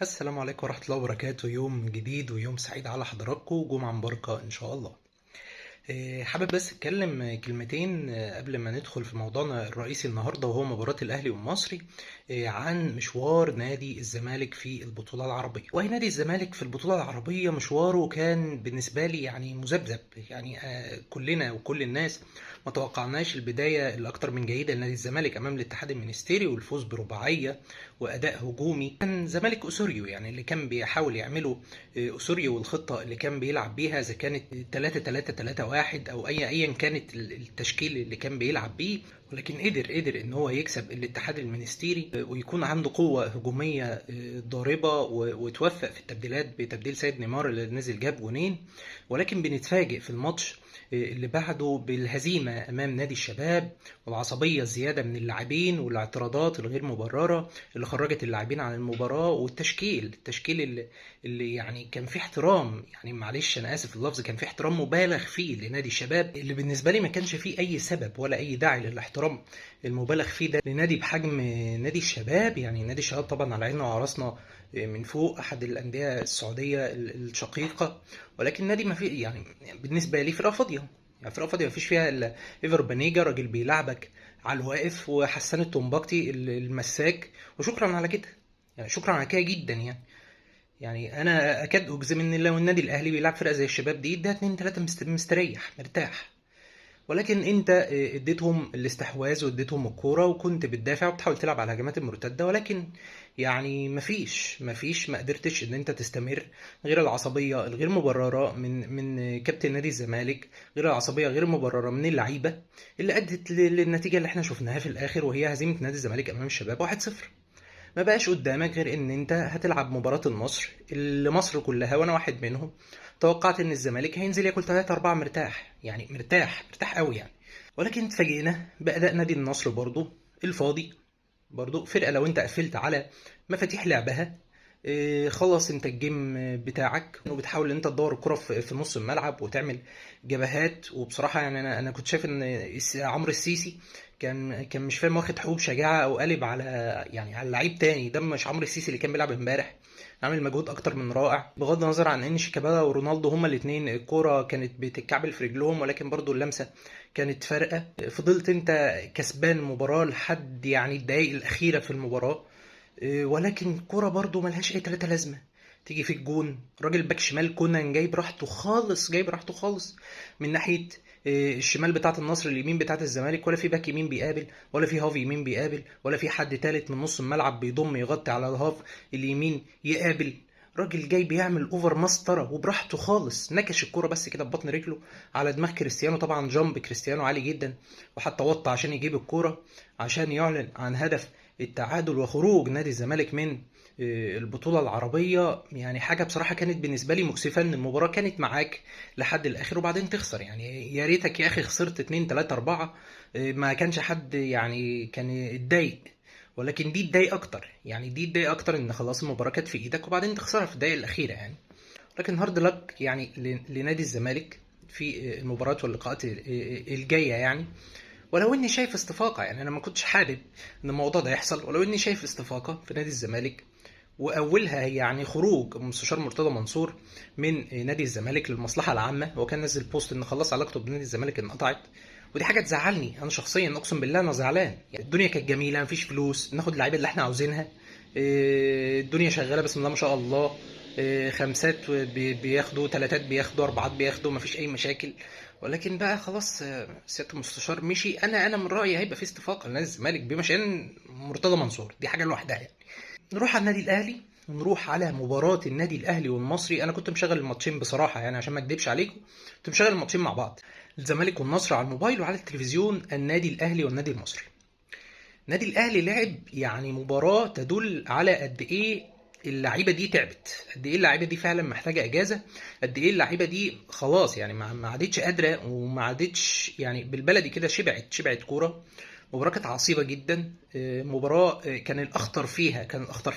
السلام عليكم ورحمة الله وبركاته. يوم جديد ويوم سعيد على حضراتكم، جمعة مباركة إن شاء الله. حابب بس أتكلم كلمتين قبل ما ندخل في موضوعنا الرئيسي النهاردة، وهو مباراة الأهلي والمصري، عن مشوار نادي الزمالك في البطولة العربية. وهي نادي الزمالك في البطولة العربية مشواره كان بالنسبة لي يعني مذبذب، يعني كلنا وكل الناس ما توقعناش البداية اللي أكتر من جيدة لنادي الزمالك أمام الاتحاد المنستيري، والفوز برباعية وأداء هجومي. كان زمالك أسوريو يعني اللي كان بيحاول يعمله أسوريو، والخطة اللي كان بيلعب بيها إذا كانت 3-3-3-1 أو أيا كانت التشكيل اللي كان بيلعب بيه، ولكن قدر إن هو يكسب الاتحاد المنستيري ويكون عنده قوة هجومية ضاربة، وتوفق في التبديلات بتبديل سيد نيمار اللي نزل جاب جونين. ولكن بنتفاجئ في الماتش اللي بعده بالهزيمة أمام نادي الشباب، والعصبية الزيادة من اللاعبين والاعتراضات الغير مبررة اللي خرجت اللاعبين عن المباراة، التشكيل اللي يعني كان فيه احترام، يعني معلش أنا آسف اللفظ، كان فيه احترام مبالغ فيه لنادي الشباب، اللي بالنسبة لي ما كانش فيه أي سبب ولا أي داعي للاحترام المبالغ فيه ده لنادي بحجم نادي الشباب. يعني نادي الشباب طبعا على عيننا وعلى راسنا، من فوق أحد الأندية السعودية الشقيقة، ولكن نادي ما فيه يعني بالنسبة لي فرقة فاضية. يعني فرقة فاضية مفيش فيها إلا إيفر بانيجا، راجل بيلعبك على الواقف، وحسان التومباكتي المساك، وشكرا على كده. يعني شكرا على كده جدا يعني انا اكاد اجزم ان لو النادي الاهلي بيلعب فرقه زي الشباب دي، ده 2 3 مستريح مرتاح. ولكن انت اديتهم الاستحواذ واديتهم الكوره، وكنت بتدافع وبتحاول تلعب على الهجمات المرتده، ولكن يعني ما قدرتش ان انت تستمر. غير العصبيه الغير مبرره من كابتن نادي الزمالك، غير العصبيه غير مبرره من اللعيبه، اللي ادت للنتيجه اللي احنا شفناها في الاخر، وهي هزيمه نادي الزمالك امام الشباب 1-0. ما بقاش قدامك غير ان انت هتلعب مباراة النصر اللي مصر كلها وانا واحد منهم توقعت ان الزمالك هينزل ياكل 3-4 مرتاح، يعني مرتاح قوي يعني. ولكن اتفاجئنا بأداء نادي النصر برضو الفاضي. برضو فرقة لو انت قفلت على مفاتيح لعبها، خلص انت الجيم بتاعك، وبتحاول ان انت تدور الكرة في نص الملعب وتعمل جبهات. وبصراحة يعني انا كنت شايف ان عمرو السيسي كان مش فاهم واخد حبوب شجاعة او قالب على يعني على لعيب تاني. ده مش عمرو السيسي اللي كان بيلعب امبارح، عامل مجهود اكتر من رائع، بغض النظر عن ان شيكابالا ورونالدو هما الاثنين الكوره كانت بتتكعبل في رجلهم، ولكن برضو اللمسه كانت فارقه. فضلت انت كسبان المباراه لحد يعني الدقايق الاخيره في المباراه، ولكن الكوره برضو ملهاش اي تلاتة لازمه. تيجي في الجون راجل باك شمال كونان جايب راحته خالص من ناحيه الشمال بتاعه النصر، اليمين بتاعه الزمالك، ولا في باك يمين بيقابل، ولا في هاف يمين بيقابل، ولا في حد تالت من نص الملعب بيضم يغطي على الهاف اليمين يقابل. راجل جاي بيعمل اوفر مسطره وبراحته خالص، نكش الكوره بس كده ببطن رجله على دماغ كريستيانو. طبعا جامب كريستيانو عالي جدا، وحتى وطى عشان يجيب الكوره عشان يعلن عن هدف التعادل وخروج نادي الزمالك من البطولة العربية. يعني حاجة بصراحة كانت بالنسبة لي مؤسفة، ان المباراة كانت معاك لحد الاخر وبعدين تخسر. يعني يا ريتك يا اخي خسرت 2 3 4، ما كانش حد يعني كان اتضايق. ولكن دي تضايق اكتر، يعني دي تضايق اكتر ان خلاص المباراة كانت في ايدك وبعدين تخسرها في الدقايق الاخيرة يعني. لكن هارد لك يعني لنادي الزمالك في المباريات واللقاءات الجاية يعني. ولو اني شايف استفاقه، يعني انا ما كنتش حابب ان الموضوع ده يحصل، ولو اني شايف استفاقه في نادي الزمالك، واولها يعني خروج مستشار مرتضى منصور من نادي الزمالك للمصلحه العامه. هو كان نزل بوست ان خلاص علاقته بنادي الزمالك انقطعت، ودي حاجه تزعلني انا شخصيا، اقسم بالله انا زعلان. يعني الدنيا كانت جميله، مفيش فلوس، ناخد اللعيبه اللي احنا عاوزينها، الدنيا شغاله بسم الله ما شاء الله، خمسات بياخدوا، تلاتات بياخدوا، اربعات بياخدوا، مفيش اي مشاكل. ولكن بقى خلاص سياده المستشار مشي. انا من رايي هيبقى في استفاقه لنادي الزمالك بمشيان مرتضى منصور، دي حاجه لوحدها يعني. نروح على النادي الاهلي، نروح على مباراة النادي الاهلي والمصري. انا كنت مشغل الماتشين بصراحة يعني عشان ما اكدبش عليكم، كنت مشغل الماتشين مع بعض، الزمالك والنصر على الموبايل، وعلى التلفزيون النادي الاهلي والنادي المصري. النادي الاهلي لعب يعني مباراة تدل على قد ايه اللعيبه دي تعبت، قد ايه اللعيبه دي فعلا محتاجه اجازه، قد ايه اللعيبه دي خلاص يعني ما عادتش قادره، وما عادتش يعني بالبلدي كده شبعت كوره. مباراة كانت عصيبة جدا. مباراة كان الأخطر فيها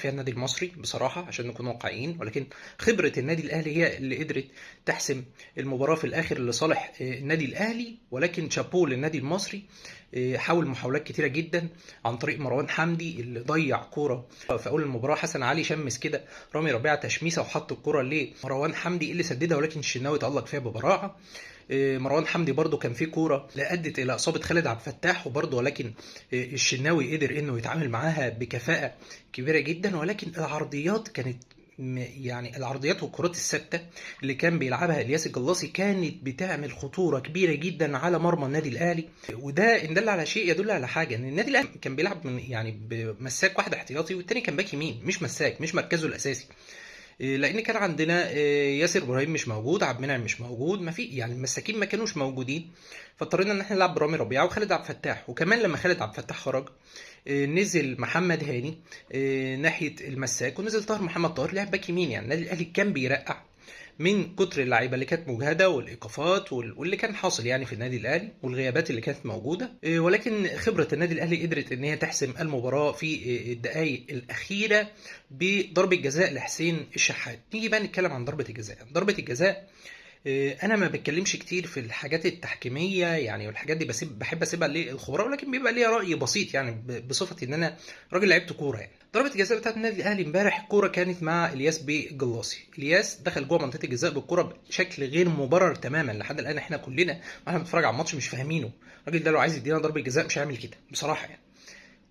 النادي المصري بصراحة عشان نكون واقعيين، ولكن خبرة النادي الأهلي هي اللي قدرت تحسم المباراة في الآخر لصالح النادي الأهلي. ولكن شابوه للنادي المصري، حاول محاولات كتيرة جدا عن طريق مروان حمدي اللي ضيع كورة في أول المباراة. حسن علي شمس كده رامي ربيعة تشميسة وحط الكورة لمروان حمدي اللي سددها، ولكن الشناوي تألق فيها ببراعة. مروان حمدي برضو كان في كوره ادت الى اصابه خالد عبد الفتاح وبرضو، ولكن الشناوي قدر انه يتعامل معاها بكفاءه كبيره جدا. ولكن العرضيات كانت يعني العرضيات والكرات الثابته اللي كان بيلعبها الياس الجلاصي كانت بتعمل خطوره كبيره جدا على مرمى النادي الاهلي. وده ان دل على شيء يدل على حاجه، ان النادي الاهلي كان بيلعب يعني بمساك واحد احتياطي والتاني كان باك يمين، مش مساك، مش مركزه الاساسي. لان كان عندنا ياسر ابراهيم مش موجود، عبد المنعم مش موجود، ما في يعني المساكين ما كانوش موجودين. فاضطرينا ان احنا نلعب برامي ربيعه وخالد عبد الفتاح. وكمان لما خالد عبد الفتاح خرج نزل محمد هاني ناحيه المساك، ونزل طاهر محمد طاهر لعب باك يمين. يعني النادي الاهلي كان بيرقع من كتر اللعيبه اللي كانت مجهده والايقافات واللي كان حاصل يعني في النادي الاهلي والغيابات اللي كانت موجوده. ولكن خبره النادي الاهلي قدرت ان هي تحسم المباراه في الدقائق الاخيره بضربه جزاء لحسين الشحات. نيجي بقى نتكلم عن ضربه الجزاء. ضربه الجزاء انا ما بتكلمش كتير في الحاجات التحكيميه يعني، والحاجات دي بحب اسيبها للخبراء، ولكن بيبقى ليا راي بسيط يعني بصفتي ان انا راجل لعبت كوره. يعني ضربه الجزاء بتاعت النادي الاهلي امبارح كوره كانت مع الياس بالجلاصي. الياس دخل جوه منطقه الجزاء بالكوره بشكل غير مبرر تماما. لحد الان احنا كلنا واحنا بنتفرج على الماتش مش فاهمينه. الراجل ده لو عايز يدينا ضربه جزاء مش هيعمل كده بصراحه يعني.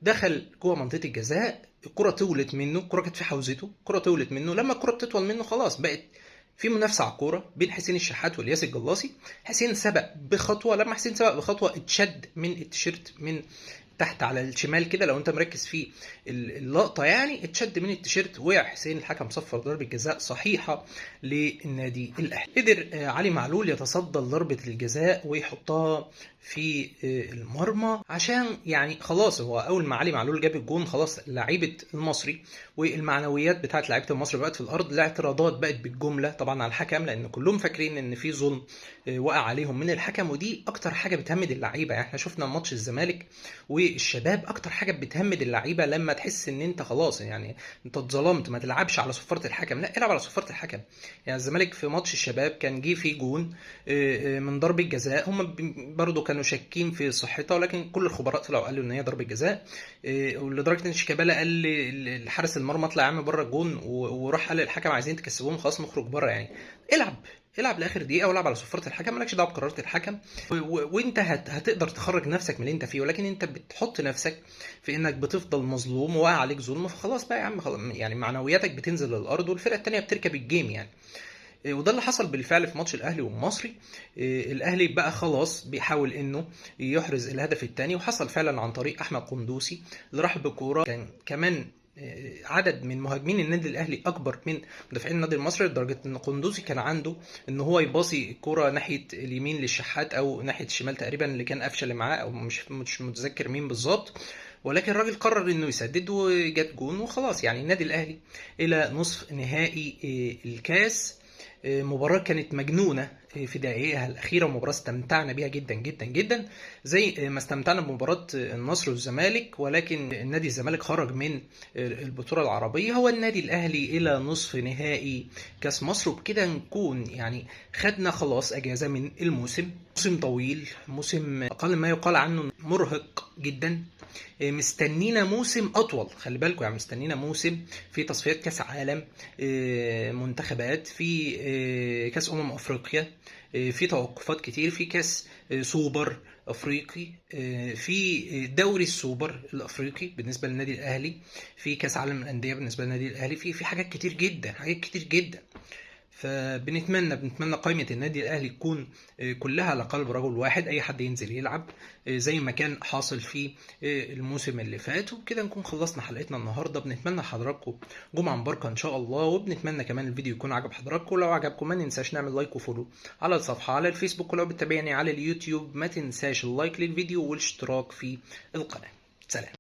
دخل جوه منطقه الجزاء، الكره طولت منه، الكره كانت في حوزته، الكره طولت منه. لما الكره بتطول منه خلاص بقت في منافسه على الكوره بين حسين الشحات والياس الجلاصي. حسين سبق بخطوه، لما حسين سبق بخطوه اتشد من التيشيرت من تحت على الشمال كده، لو انت مركز في اللقطه يعني اتشد من التيشيرت، وقع حسين. الحكم صفر ضربه جزاء صحيحه للنادي الاهلي. قدر علي معلول يتصدى لضربه الجزاء ويحطها في المرمى، عشان يعني خلاص هو اول ما علي معلول جاب الجون خلاص لعيبه المصري والمعنويات بتاعت لعيبه المصري بقت في الارض. الاعتراضات بقت بالجمله طبعا على الحكم، لان كلهم فاكرين ان في ظلم وقع عليهم من الحكم. ودي اكتر حاجه بتهمد اللعيبه. يعني احنا شفنا ماتش الزمالك والشباب، اكتر حاجه بتهمد اللعيبه لما تحس ان انت خلاص يعني انت اتظلمت، ما تلعبش على صفاره الحكم، لا العب على صفاره الحكم. يعني الزمالك في ماتش الشباب كان جه فيه جون من ضربه جزاء، هم برضو كانوا شاكين في صحتها، ولكن كل الخبراء طلعوا قالوا ان هي ضربه جزاء. ولدرجه ان شيكابالا قال لحارس المرمى اطلع يا عم بره الجون، وراح قال للحكم عايزين تكسبوهم خلاص نخرج بره. يعني العب لاخر دقيقه والعب على صفاره الحكم، مالكش دعوه بقرارات الحكم. وانت هتقدر تخرج نفسك من اللي انت فيه، ولكن انت بتحط نفسك في انك بتفضل مظلوم وواقع عليك ظلم، فخلاص بقى يا عم يعني معنوياتك بتنزل للارض والفرقه الثانيه بتركب الجيم يعني. وده اللي حصل بالفعل في ماتش الاهلي والمصري. الاهلي بقى خلاص بيحاول انه يحرز الهدف الثاني، وحصل فعلا عن طريق احمد قندوسي اللي راح بكوره. كان كمان عدد من مهاجمين النادي الاهلي اكبر من مدافعين النادي المصري، لدرجه ان قندوسي كان عنده ان هو يباصي الكوره ناحيه اليمين للشحات او ناحيه الشمال تقريبا اللي كان قفشه اللي معاه، او مش متذكر مين بالظبط. ولكن الراجل قرر انه يسدد وجت جون وخلاص. يعني النادي الاهلي الى نصف نهائي الكاس. مباراة كانت مجنونة في دقائقها الأخيرة، ومباراة استمتعنا بيها جدا جدا جدا زي ما استمتعنا بمباراة النصر والزمالك. ولكن النادي الزمالك خرج من البطولة العربية، هو النادي الأهلي إلى نصف نهائي كاس مصر. وبكده نكون يعني خدنا خلاص أجازة من الموسم. موسم طويل، موسم أقل ما يقال عنه مرهق جدا. مستنينا موسم اطول، خلي بالكم يعني مستنينا موسم في تصفيات كاس عالم، منتخبات، في كاس افريقيا، في توقفات كتير، في كاس سوبر افريقي، في دوري السوبر الافريقي بالنسبه للنادي الاهلي، في كاس عالم الانديه بالنسبه للنادي الاهلي، في حاجات كتير جدا، حاجات كتير جدا. فبنتمنى قائمة النادي الأهلي تكون كلها على قلب رجل واحد، أي حد ينزل يلعب زي ما كان حاصل في الموسم اللي فات. وبكده نكون خلصنا حلقتنا النهاردة. بنتمنى حضراتكم جمعة مباركة إن شاء الله، وبنتمنى كمان الفيديو يكون عجب حضراتكم. لو عجبكم ما ننساش نعمل لايك وفولو على الصفحة على الفيسبوك، ولو بتتابعني على اليوتيوب ما تنساش اللايك للفيديو والاشتراك في القناة. سلام.